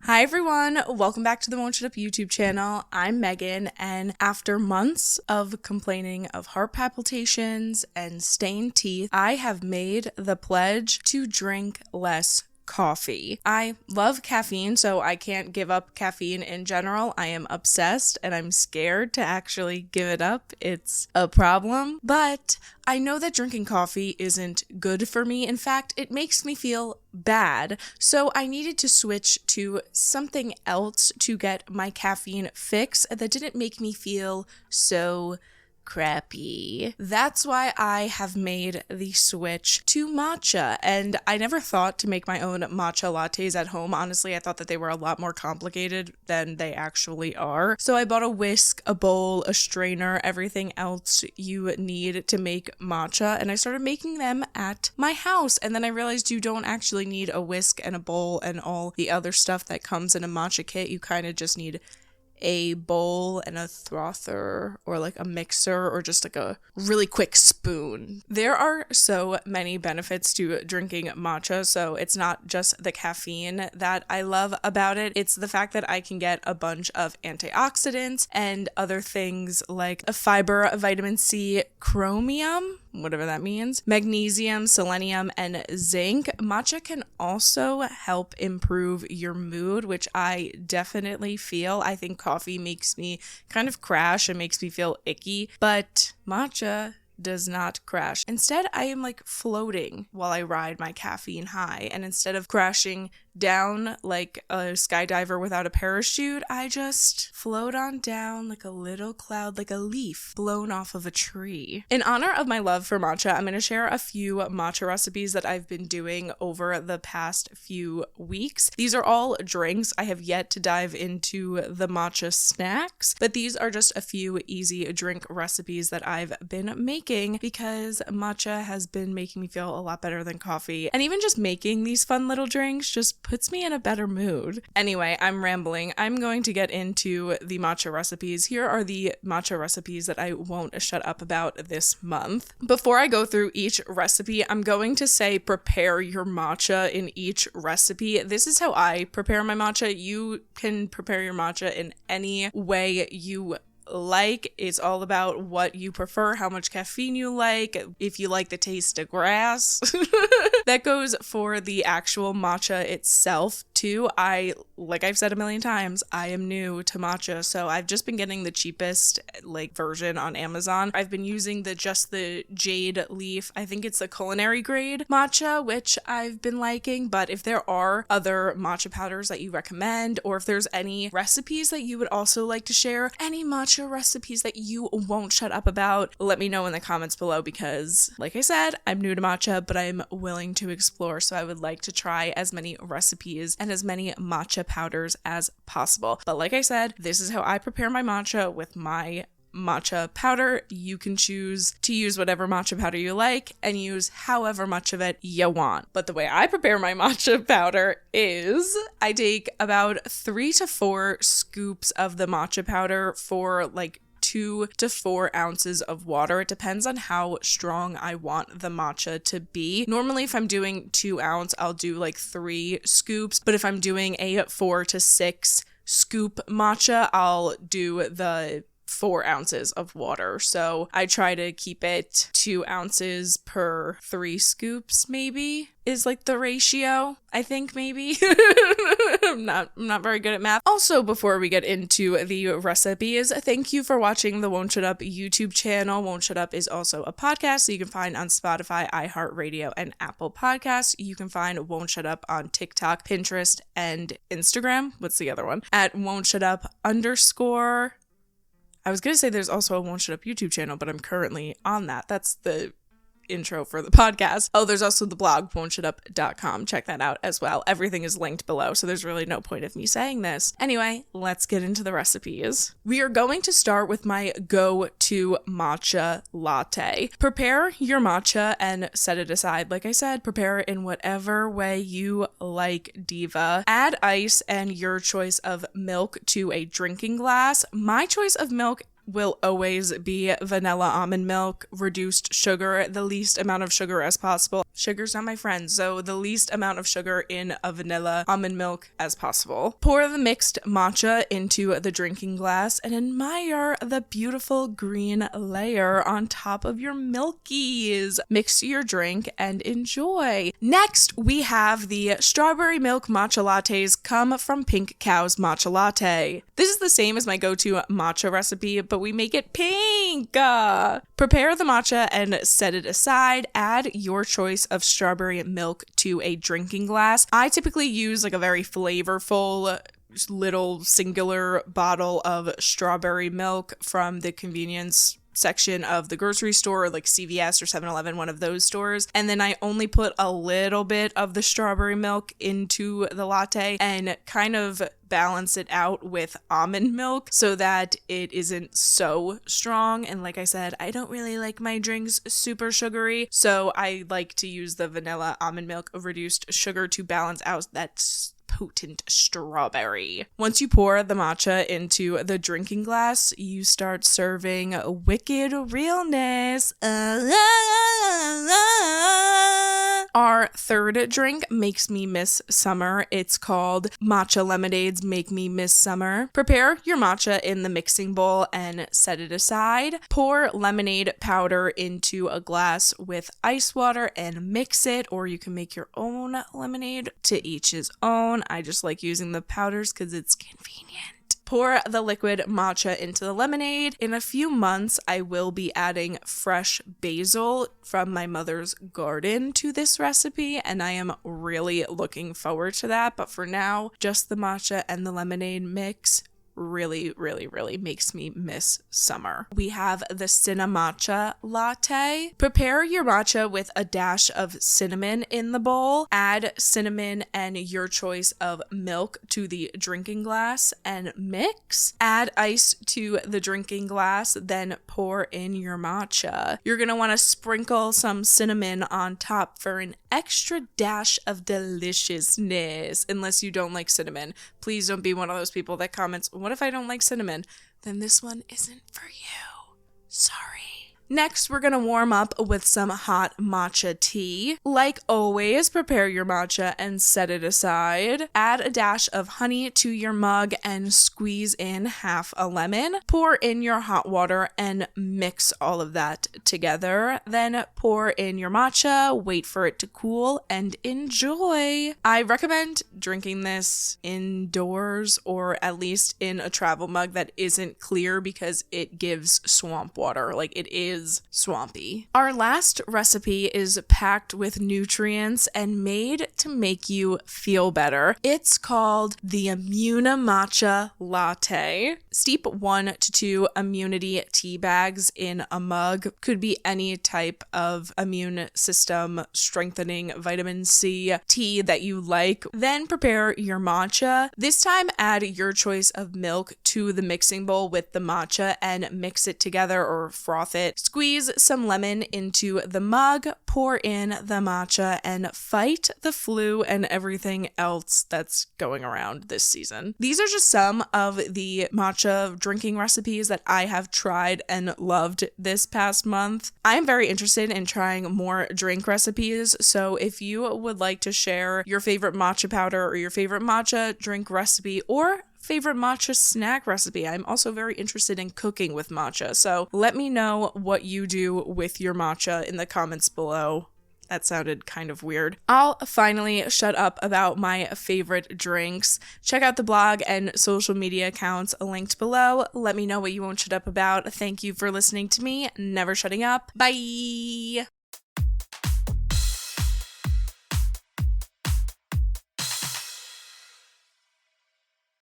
Hi everyone, welcome back to the Won't Shut Up YouTube channel. I'm Megan, and after months of complaining of heart palpitations and stained teeth, I have made the pledge to drink less coffee. I love caffeine, so I can't give up caffeine in general. I am obsessed and I'm scared to actually give it up. It's a problem, but I know that drinking coffee isn't good for me. In fact, it makes me feel bad. So I needed to switch to something else to get my caffeine fix that didn't make me feel so crappy. That's why I have made the switch to matcha, and I never thought to make my own matcha lattes at home. Honestly, I thought that they were a lot more complicated than they actually are. So I bought a whisk, a bowl, a strainer, everything else you need to make matcha, and I started making them at my house. And then I realized you don't actually need a whisk and a bowl and all the other stuff that comes in a matcha kit. You kind of just need a bowl and a frother or like a mixer or just like a really quick spoon. There are so many benefits to drinking matcha, so it's not just the caffeine that I love about it. It's the fact that I can get a bunch of antioxidants and other things like a fiber, vitamin C, chromium, whatever that means, magnesium, selenium, and zinc. Matcha can also help improve your mood, which I definitely feel. I think coffee makes me kind of crash and makes me feel icky, but matcha does not crash. Instead, I am like floating while I ride my caffeine high, and instead of crashing down like a skydiver without a parachute, I just float on down like a little cloud, like a leaf blown off of a tree. In honor of my love for matcha, I'm going to share a few matcha recipes that I've been doing over the past few weeks. These are all drinks. I have yet to dive into the matcha snacks, but these are just a few easy drink recipes that I've been making because matcha has been making me feel a lot better than coffee. And even just making these fun little drinks just puts me in a better mood. Anyway, I'm rambling. I'm going to get into the matcha recipes. Here are the matcha recipes that I won't shut up about this month. Before I go through each recipe, I'm going to say prepare your matcha in each recipe. This is how I prepare my matcha. You can prepare your matcha in any way you like. It's all about what you prefer, how much caffeine you like, if you like the taste of grass. That goes for the actual matcha itself too. Like I've said a million times, I am new to matcha, so I've just been getting the cheapest version on Amazon. I've been using the jade leaf. I think it's the culinary grade matcha, which I've been liking, but if there are other matcha powders that you recommend, or if there's any recipes that you would also like to share, any matcha recipes that you won't shut up about, let me know in the comments below, because like I said, I'm new to matcha, but I'm willing to explore, so I would like to try as many recipes and as many matcha powders as possible. But like I said, this is how I prepare my matcha with my matcha powder. You can choose to use whatever matcha powder you like and use however much of it you want. But the way I prepare my matcha powder is I take about 3 to 4 scoops of the matcha powder for 2 to 4 ounces of water. It depends on how strong I want the matcha to be. Normally, if I'm doing 2 ounce, I'll do 3 scoops. But if I'm doing a 4 to 6 scoop matcha, I'll do the 4 ounces of water. So I try to keep it 2 ounces per 3 scoops, maybe, is the ratio. I think maybe. I'm not very good at math. Also, before we get into the recipes, thank you for watching the Won't Shut Up YouTube channel. Won't Shut Up is also a podcast, so you can find on Spotify, iHeart Radio, and Apple Podcasts. You can find Won't Shut Up on TikTok, Pinterest, and Instagram. What's the other one? At Won't Shut Up _ I was going to say there's also a Won't Shut Up YouTube channel, but I'm currently on that. That's the intro for the podcast. Oh, there's also the blog, won'tshutup.com. Check that out as well. Everything is linked below, so there's really no point of me saying this. Anyway, let's get into the recipes. We are going to start with my go-to matcha latte. Prepare your matcha and set it aside. Like I said, prepare it in whatever way you like, diva. Add ice and your choice of milk to a drinking glass. My choice of milk will always be vanilla almond milk, reduced sugar, the least amount of sugar as possible. Sugar's not my friend, so the least amount of sugar in a vanilla almond milk as possible. Pour the mixed matcha into the drinking glass and admire the beautiful green layer on top of your milkies. Mix your drink and enjoy. Next, we have the strawberry milk matcha lattes come from Pink Cow's Matcha Latte. This is the same as my go-to matcha recipe, but we make it pink. Prepare the matcha and set it aside. Add your choice of strawberry milk to a drinking glass. I typically use like a very flavorful little singular bottle of strawberry milk from the convenience section of the grocery store, like CVS or 7-Eleven, one of those stores. And then I only put a little bit of the strawberry milk into the latte and kind of balance it out with almond milk so that it isn't so strong. And like I said, I don't really like my drinks super sugary, so I like to use the vanilla almond milk of reduced sugar to balance out that potent strawberry. Once you pour the matcha into the drinking glass, you start serving wicked realness. Our third drink makes me miss summer. It's called Matcha Lemonades Make Me Miss Summer. Prepare your matcha in the mixing bowl and set it aside. Pour lemonade powder into a glass with ice water and mix it, or you can make your own lemonade. To each his own. I just like using the powders because it's convenient. Pour the liquid matcha into the lemonade. In a few months, I will be adding fresh basil from my mother's garden to this recipe, and I am really looking forward to that. But for now, just the matcha and the lemonade mix really makes me miss summer. We have the Cinnammatcha latte. Prepare your matcha with a dash of cinnamon in the bowl. Add cinnamon and your choice of milk to the drinking glass and mix. Add ice to the drinking glass, then pour in your matcha. You're gonna want to sprinkle some cinnamon on top for an extra dash of deliciousness. Unless you don't like cinnamon. Please don't be one of those people that comments, "What if I don't like cinnamon?" Then this one isn't for you. Sorry. Next, we're going to warm up with some hot matcha tea. Like always, prepare your matcha and set it aside. Add a dash of honey to your mug and squeeze in half a lemon. Pour in your hot water and mix all of that together. Then pour in your matcha, wait for it to cool, and enjoy. I recommend drinking this indoors or at least in a travel mug that isn't clear because it gives swamp water. Like, it is swampy. Our last recipe is packed with nutrients and made to make you feel better. It's called the Immuna Matcha Latte. Steep 1 to 2 immunity tea bags in a mug. Could be any type of immune system strengthening vitamin C tea that you like. Then prepare your matcha. This time add your choice of milk to the mixing bowl with the matcha and mix it together or froth it. Squeeze some lemon into the mug, pour in the matcha, and fight the flu and everything else that's going around this season. These are just some of the matcha drinking recipes that I have tried and loved this past month. I'm very interested in trying more drink recipes, so if you would like to share your favorite matcha powder or your favorite matcha drink recipe or favorite matcha snack recipe. I'm also very interested in cooking with matcha, so let me know what you do with your matcha in the comments below. That sounded kind of weird. I'll finally shut up about my favorite drinks. Check out the blog and social media accounts linked below. Let me know what you won't shut up about. Thank you for listening to me. Never shutting up. Bye!